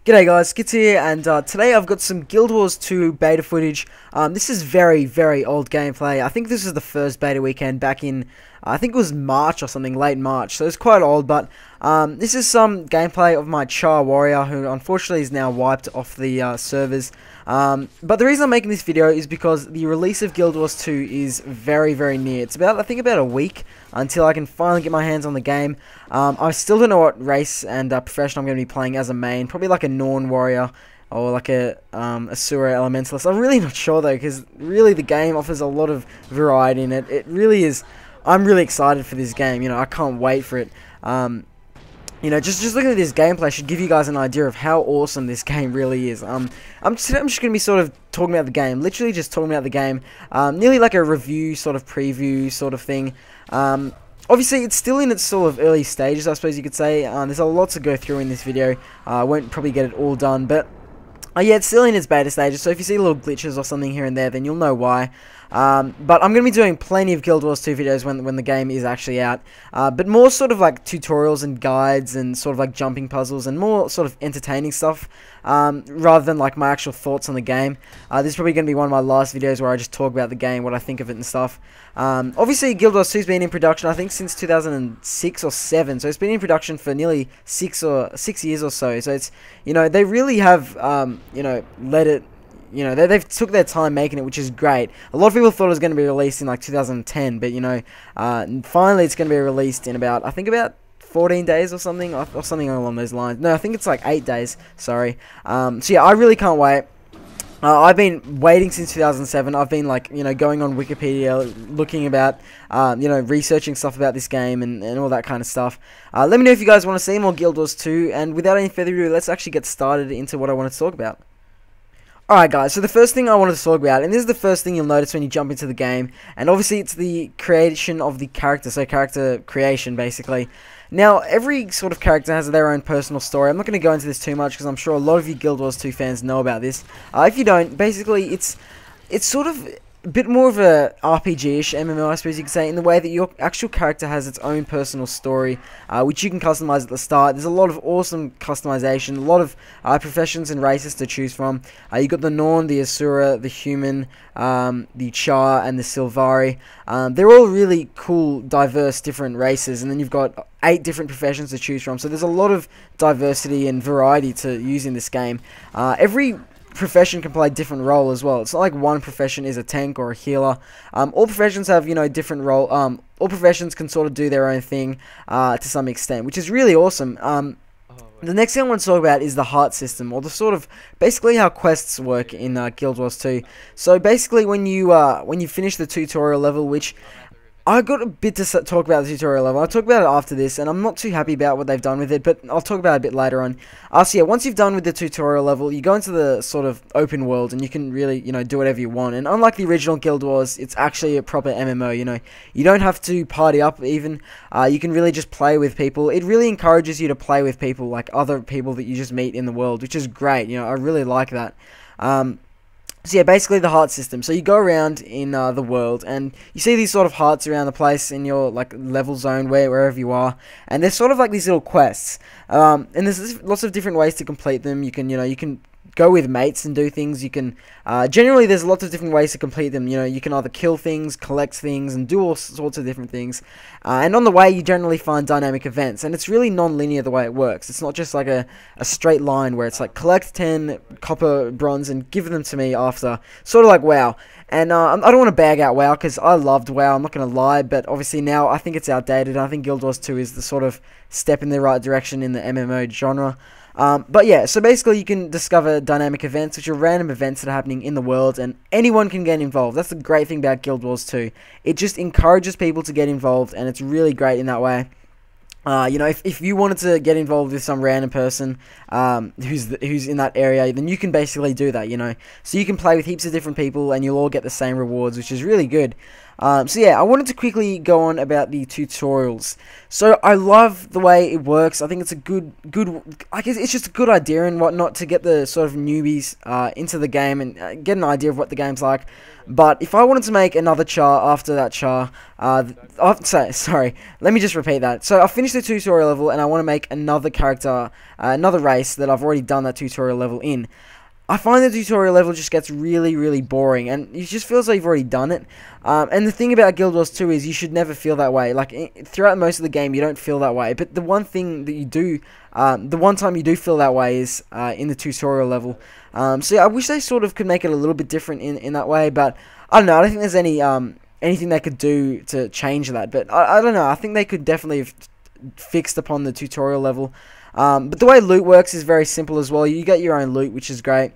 G'day guys, Skits here, and today I've got some Guild Wars 2 beta footage. This is very old gameplay. I think this is the first beta weekend back in, I think it was March or something, late March, so it's quite old, but this is some gameplay of my Char warrior, who unfortunately is now wiped off the servers. But the reason I'm making this video is because the release of Guild Wars 2 is very near. It's about, I think, about a week until I can finally get my hands on the game. I still don't know what race and profession I'm going to be playing as a main. Probably like a Norn warrior or like a Asura elementalist. I'm really not sure though, because really the game offers a lot of variety in it. It really is. I'm really excited for this game. You know, I can't wait for it. You know, just looking at this gameplay should give you guys an idea of how awesome this game really is. I'm just going to be sort of talking about the game, literally just talking about the game, nearly like a review, sort of preview sort of thing. Obviously, it's still in its sort of early stages, I suppose you could say. There's a lot to go through in this video. I won't probably get it all done, but yeah, it's still in its beta stages, so if you see little glitches or something here and there, then you'll know why. But I'm going to be doing plenty of Guild Wars 2 videos when the game is actually out. But more sort of like tutorials and guides and sort of like jumping puzzles and more sort of entertaining stuff, rather than like my actual thoughts on the game. This is probably going to be one of my last videos where I just talk about the game, what I think of it and stuff. Obviously, Guild Wars 2 has been in production, I think, since 2006 or 7, so it's been in production for nearly 6 years or so. So it's, you know, they really have, you know, let it. You know, they've took their time making it, which is great. A lot of people thought it was going to be released in like 2010, but you know, finally it's going to be released in about, I think about 14 days or something along those lines. No, I think it's like 8 days, sorry. So yeah, I really can't wait. I've been waiting since 2007. I've been like, you know, going on Wikipedia, looking about, you know, researching stuff about this game and all that kind of stuff. Let me know if you guys want to see more Guild Wars 2, and without any further ado, let's actually get started into what I want to talk about. Alright guys, so the first thing I wanted to talk about, and this is the first thing you'll notice when you jump into the game, and obviously it's the creation of the character, so character creation basically. Now, every sort of character has their own personal story. I'm not going to go into this too much because I'm sure a lot of you Guild Wars 2 fans know about this. If you don't, basically it's sort of a bit more of a RPG-ish MMO, I suppose you could say, in the way that your actual character has its own personal story, which you can customize at the start. There's a lot of awesome customization, a lot of professions and races to choose from. You've got the Norn, the Asura, the Human, the Char, and the Sylvari. They're all really cool, diverse, different races, and then you've got 8 different professions to choose from. So there's a lot of diversity and variety to use in this game. Every profession can play a different role as well. It's not like one profession is a tank or a healer. All professions have, you know, different role. All professions can sort of do their own thing to some extent, which is really awesome. The next thing I want to talk about is the heart system, or the sort of basically how quests work in Guild Wars 2. So basically, when you finish the tutorial level, which I got a bit to talk about the tutorial level. I'll talk about it after this, and I'm not too happy about what they've done with it, but I'll talk about it a bit later on. So yeah, once you've done with the tutorial level, you go into the sort of open world, and you can really, you know, do whatever you want. And unlike the original Guild Wars, it's actually a proper MMO, you know. You don't have to party up even. You can really just play with people. It really encourages you to play with people, like other people that you just meet in the world, which is great. You know, I really like that. So yeah, basically the heart system. So you go around in the world, and you see these sort of hearts around the place in your like level zone, wherever you are, and there's sort of like these little quests. And there's lots of different ways to complete them. You can, you know, you can go with mates and do things. You can generally there's lots of different ways to complete them. You know, you can either kill things, collect things, and do all sorts of different things. And on the way, you generally find dynamic events, and it's really non-linear the way it works. It's not just like a straight line where it's like collect 10 copper, bronze, and give them to me after. Sort of like WoW. And I don't want to bag out WoW because I loved WoW, I'm not going to lie, but obviously now I think it's outdated. I think Guild Wars 2 is the sort of step in the right direction in the MMO genre. But yeah, so basically you can discover dynamic events, which are random events that are happening in the world, and anyone can get involved. That's the great thing about Guild Wars 2. It just encourages people to get involved, and it's really great in that way. You know, if you wanted to get involved with some random person who's in that area, then you can basically do that, you know. So you can play with heaps of different people, and you'll all get the same rewards, which is really good. So yeah, I wanted to quickly go on about the tutorials. So I love the way it works. I think it's a good, I guess it's just a good idea and whatnot to get the sort of newbies into the game and get an idea of what the game's like. But if I wanted to make another char after that char, sorry, let me just repeat that. So I finished the tutorial level and I want to make another character, another race that I've already done that tutorial level in. I find the tutorial level just gets really, really boring, and it just feels like you've already done it. And the thing about Guild Wars 2 is you should never feel that way. Like, throughout most of the game, you don't feel that way. But the one thing that you do, the one time you do feel that way is in the tutorial level. So yeah, I wish they sort of could make it a little bit different in that way, but I don't know. I don't think there's any anything they could do to change that. But I don't know. I think they could definitely have fixed upon the tutorial level. But the way loot works is very simple as well. You get your own loot, which is great.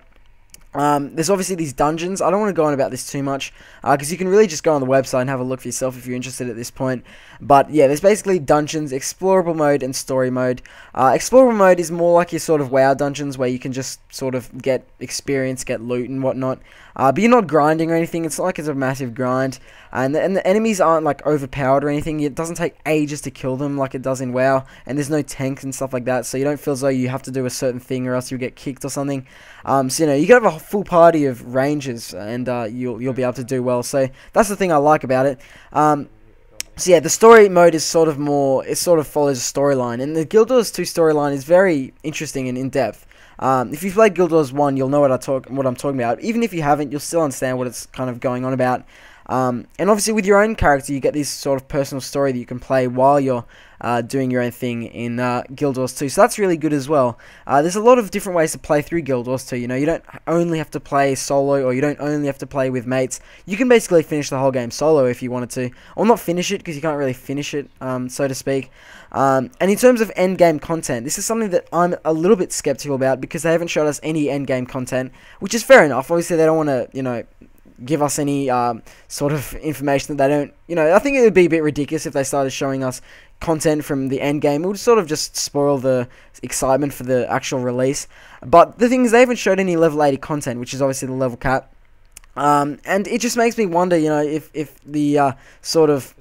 There's obviously these dungeons. I don't want to go on about this too much, because you can really just go on the website and have a look for yourself if you're interested at this point. But yeah, there's basically dungeons, explorable mode, and story mode. Explorable mode is more like your sort of WoW dungeons, where you can just sort of get experience, get loot and whatnot. But you're not grinding or anything. It's not like it's a massive grind. And the enemies aren't like overpowered or anything. It doesn't take ages to kill them like it does in WoW. And there's no tanks and stuff like that, so you don't feel as though you have to do a certain thing or else you'll get kicked or something. So you know, you can have a full party of rangers and you'll be able to do well. So that's the thing I like about it. So yeah, the story mode is sort of more, it sort of follows a storyline, and the Guild Wars 2 storyline is very interesting and in-depth. If you've played Guild Wars 1, you'll know what I'm talking about. Even if you haven't, you'll still understand what it's kind of going on about. And obviously with your own character, you get this sort of personal story that you can play while you're doing your own thing in Guild Wars 2. So that's really good as well. There's a lot of different ways to play through Guild Wars 2. You know, you don't only have to play solo, or you don't only have to play with mates. You can basically finish the whole game solo if you wanted to. Or not finish it, because you can't really finish it, so to speak. And in terms of endgame content, this is something that I'm a little bit skeptical about, because they haven't showed us any endgame content, which is fair enough. Obviously, they don't want to, you know, give us any sort of information that they don't, you know, I think it would be a bit ridiculous if they started showing us content from the end game. It would sort of just spoil the excitement for the actual release. But the thing is, they haven't showed any level 80 content, which is obviously the level cap. And it just makes me wonder, you know, if the sort of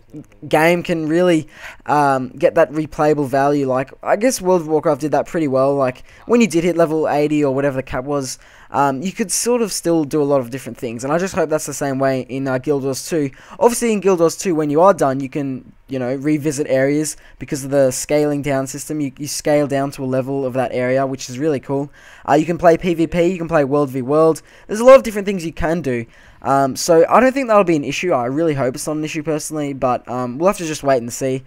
game can really get that replayable value. Like, I guess World of Warcraft did that pretty well. Like, when you did hit level 80 or whatever the cap was, you could sort of still do a lot of different things, and I just hope that's the same way in Guild Wars 2. Obviously, in Guild Wars 2, when you are done, you can, you know, revisit areas because of the scaling down system. You scale down to a level of that area, which is really cool. You can play PvP, you can play World v World. There's a lot of different things you can do. So I don't think that'll be an issue. I really hope it's not an issue personally, but we'll have to just wait and see.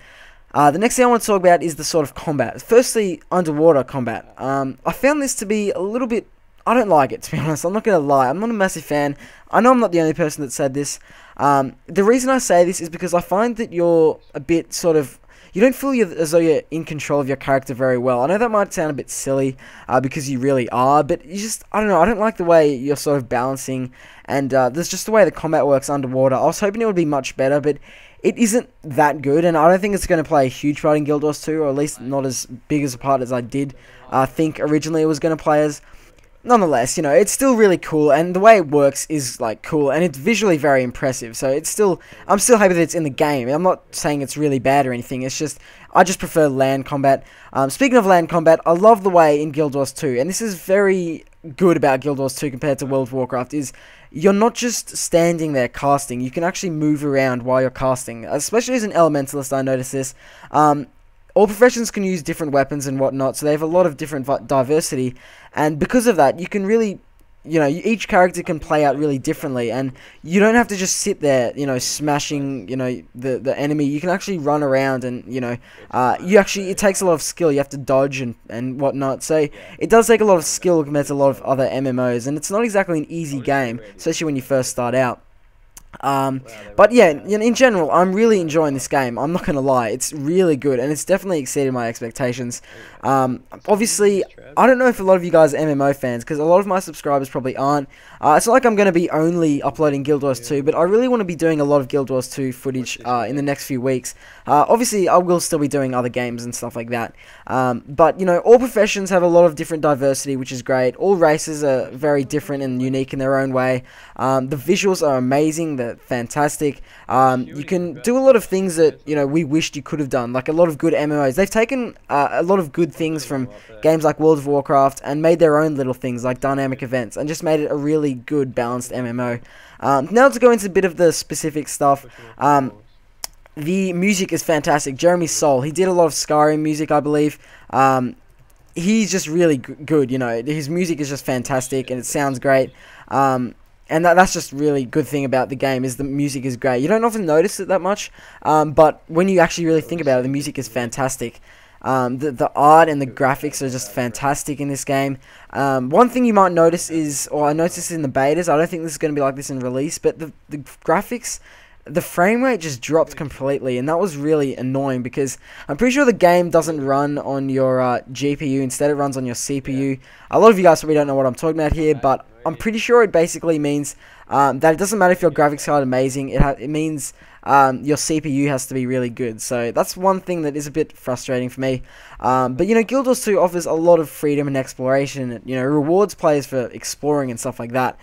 The next thing I want to talk about is the sort of combat. Firstly, underwater combat. I found this to be a little bit, I don't like it, to be honest. I'm not going to lie. I'm not a massive fan. I know I'm not the only person that said this. The reason I say this is because I find that you're a bit sort of, you don't feel as though you're in control of your character very well. I know that might sound a bit silly, because you really are, but you just, I don't know, I don't like the way you're sort of balancing, and there's just the way the combat works underwater. I was hoping it would be much better, but it isn't that good, and I don't think it's going to play a huge part in Guild Wars 2, or at least not as big as a part as I did think originally it was going to play as. Nonetheless, you know, it's still really cool, and the way it works is, like, cool, and it's visually very impressive, so it's still, I'm still happy that it's in the game. I'm not saying it's really bad or anything, it's just, I just prefer land combat. Speaking of land combat, I love the way in Guild Wars 2, and this is very good about Guild Wars 2 compared to World of Warcraft, is you're not just standing there casting, you can actually move around while you're casting, especially as an elementalist. I noticed this. All professions can use different weapons and whatnot, so they have a lot of different diversity, and because of that, you can really, you know, each character can play out really differently, and you don't have to just sit there, you know, smashing, you know, the enemy. You can actually run around, and, you know, it takes a lot of skill. You have to dodge and whatnot, so it does take a lot of skill compared to a lot of other MMOs, and it's not exactly an easy game, especially when you first start out. But yeah, in general, I'm really enjoying this game. I'm not gonna lie, it's really good, and it's definitely exceeded my expectations. Obviously, I don't know if a lot of you guys are MMO fans, because a lot of my subscribers probably aren't. It's not like I'm going to be only uploading Guild Wars 2, but I really want to be doing a lot of Guild Wars 2 footage in the next few weeks. Obviously, I will still be doing other games and stuff like that. But, you know, all professions have a lot of different diversity, which is great. All races are very different and unique in their own way. The visuals are amazing. They're fantastic. You can do a lot of things that, you know, we wished you could have done, like a lot of good MMOs. They've taken a lot of good things from games like World of Warcraft and made their own little things like dynamic events and just made it a really good balanced MMO. Now to go into a bit of the specific stuff. The music is fantastic. Jeremy Soule, he did a lot of Skyrim music, I believe. He's just really good, you know. His music is just fantastic and it sounds great. And that's just really good thing about the game, is the music is great. You don't often notice it that much, but when you actually really think about it, the music is fantastic. The art and the graphics are just fantastic in this game. One thing you might notice is, or I noticed this in the betas, I don't think this is going to be like this in release, but the graphics, the frame rate just dropped completely, and that was really annoying because I'm pretty sure the game doesn't run on your GPU, instead it runs on your CPU. A lot of you guys probably don't know what I'm talking about here, but I'm pretty sure it basically means that it doesn't matter if your graphics card is amazing, it means your CPU has to be really good. So that's one thing that is a bit frustrating for me. But you know, Guild Wars 2 offers a lot of freedom and exploration. It, you know, rewards players for exploring and stuff like that.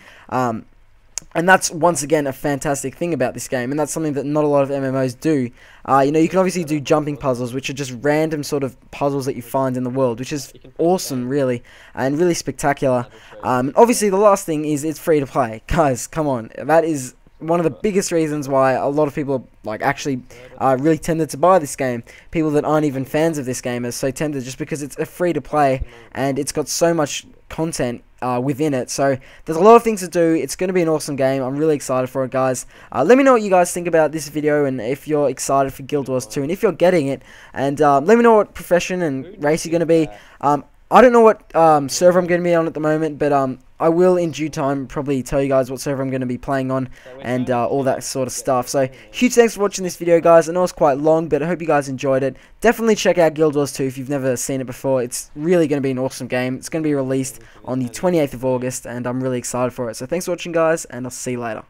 And that's, once again, a fantastic thing about this game, and that's something that not a lot of MMOs do. You know, you can obviously do jumping puzzles, which are just random sort of puzzles that you find in the world, which is awesome, really, and really spectacular. Obviously, the last thing is it's free to play. Guys, come on. That is one of the biggest reasons why a lot of people like actually really tempted to buy this game. People that aren't even fans of this game are so tempted just because it's a free to play and it's got so much content within it. So there's a lot of things to do. It's going to be an awesome game. I'm really excited for it, guys. Let me know what you guys think about this video and if you're excited for Guild Wars 2 and if you're getting it. And let me know what profession and race you're going to be. I don't know what server I'm going to be on at the moment, but I will in due time probably tell you guys what server I'm going to be playing on and all that sort of stuff. So huge thanks for watching this video, guys. I know it's quite long, but I hope you guys enjoyed it. Definitely check out Guild Wars 2 if you've never seen it before. It's really going to be an awesome game. It's going to be released on the 28th of August, and I'm really excited for it. So thanks for watching, guys, and I'll see you later.